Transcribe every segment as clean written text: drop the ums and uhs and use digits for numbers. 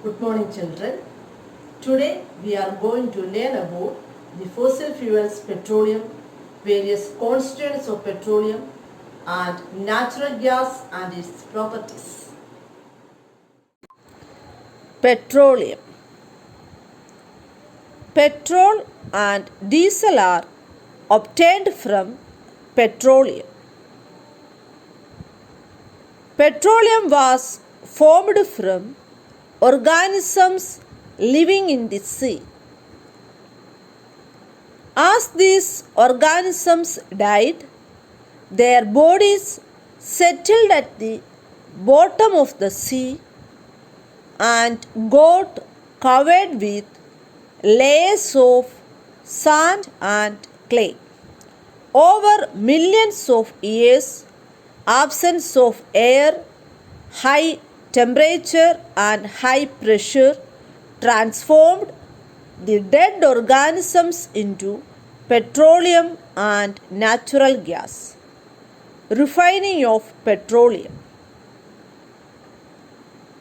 Good morning, children. Today we are going to learn about the fossil fuels, petroleum, various constituents of petroleum, and natural gas and its properties. Petroleum. Petrol and diesel are obtained from petroleum. Petroleum was formed from organisms living in the sea. As these organisms died, their bodies settled at the bottom of the sea and got covered with layers of sand and clay. Over millions of years, absence of air, high temperature and high pressure transformed the dead organisms into petroleum and natural gas. Refining of petroleum.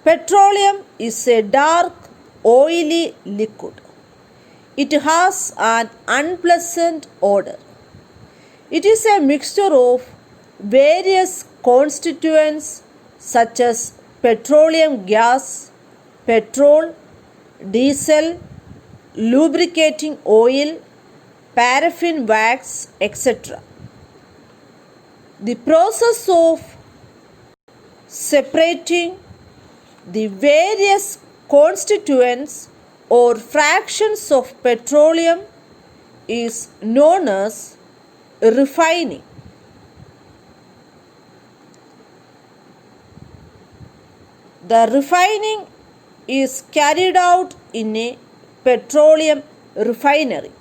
Petroleum is a dark, oily liquid. It has an unpleasant odor. It is a mixture of various constituents such as petroleum gas, petrol, diesel, lubricating oil, paraffin wax, etc. The process of separating the various constituents or fractions of petroleum is known as refining. The refining is carried out in a petroleum refinery.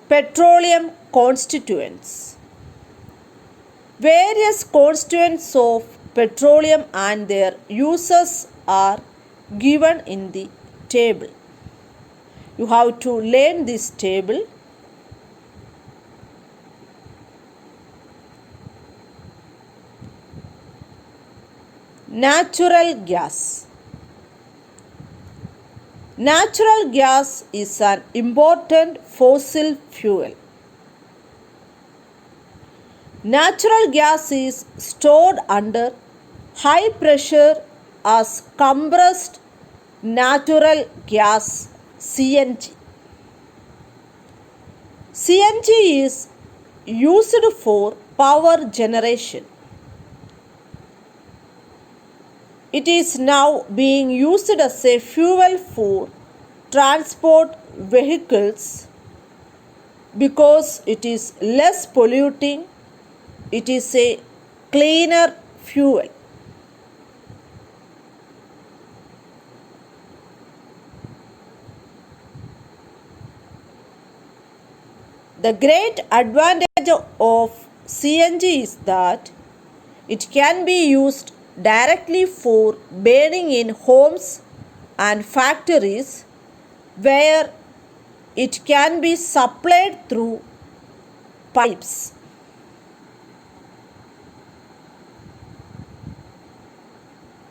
Petroleum constituents. Various constituents of petroleum and their uses are given in the table. You have to learn this table. Natural gas. Natural gas is an important fossil fuel. Natural gas is stored under high pressure as compressed natural gas CNG. CNG is used for power generation. It is now being used as a fuel for transport vehicles because it is less polluting. It is a cleaner fuel. The great advantage of CNG is that it can be used directly for burning in homes and factories where it can be supplied through pipes.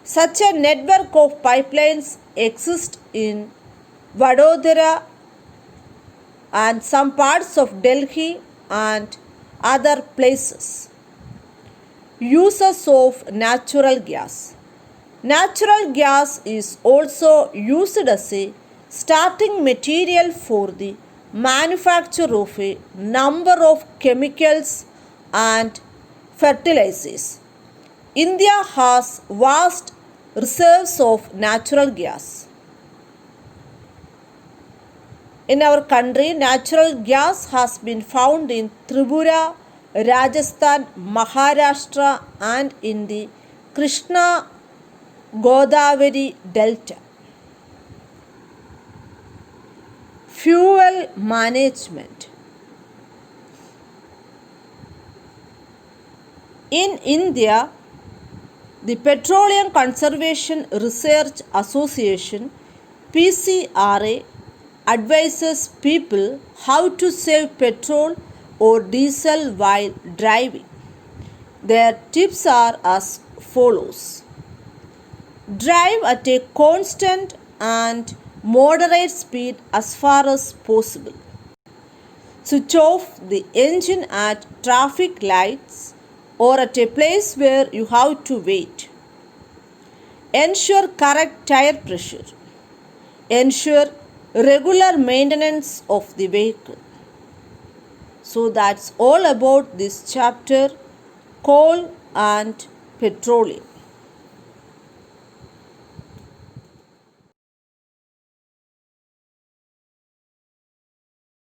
Such a network of pipelines exists in Vadodara and some parts of Delhi and other places. Uses of natural gas. Natural gas is also used as a starting material for the manufacture of a number of chemicals and fertilizers. India has vast reserves of natural gas. In our country, natural gas has been found in Tripura, Rajasthan, Maharashtra and in the Krishna Godavari Delta. Fuel management. In India, the Petroleum Conservation Research Association PCRA advises people how to save petrol or diesel while driving. Their tips are as follows. Drive at a constant and moderate speed as far as possible. Switch off the engine at traffic lights or at a place where you have to wait. Ensure correct tire pressure. Ensure regular maintenance of the vehicle. So that's all about this chapter, coal and petroleum.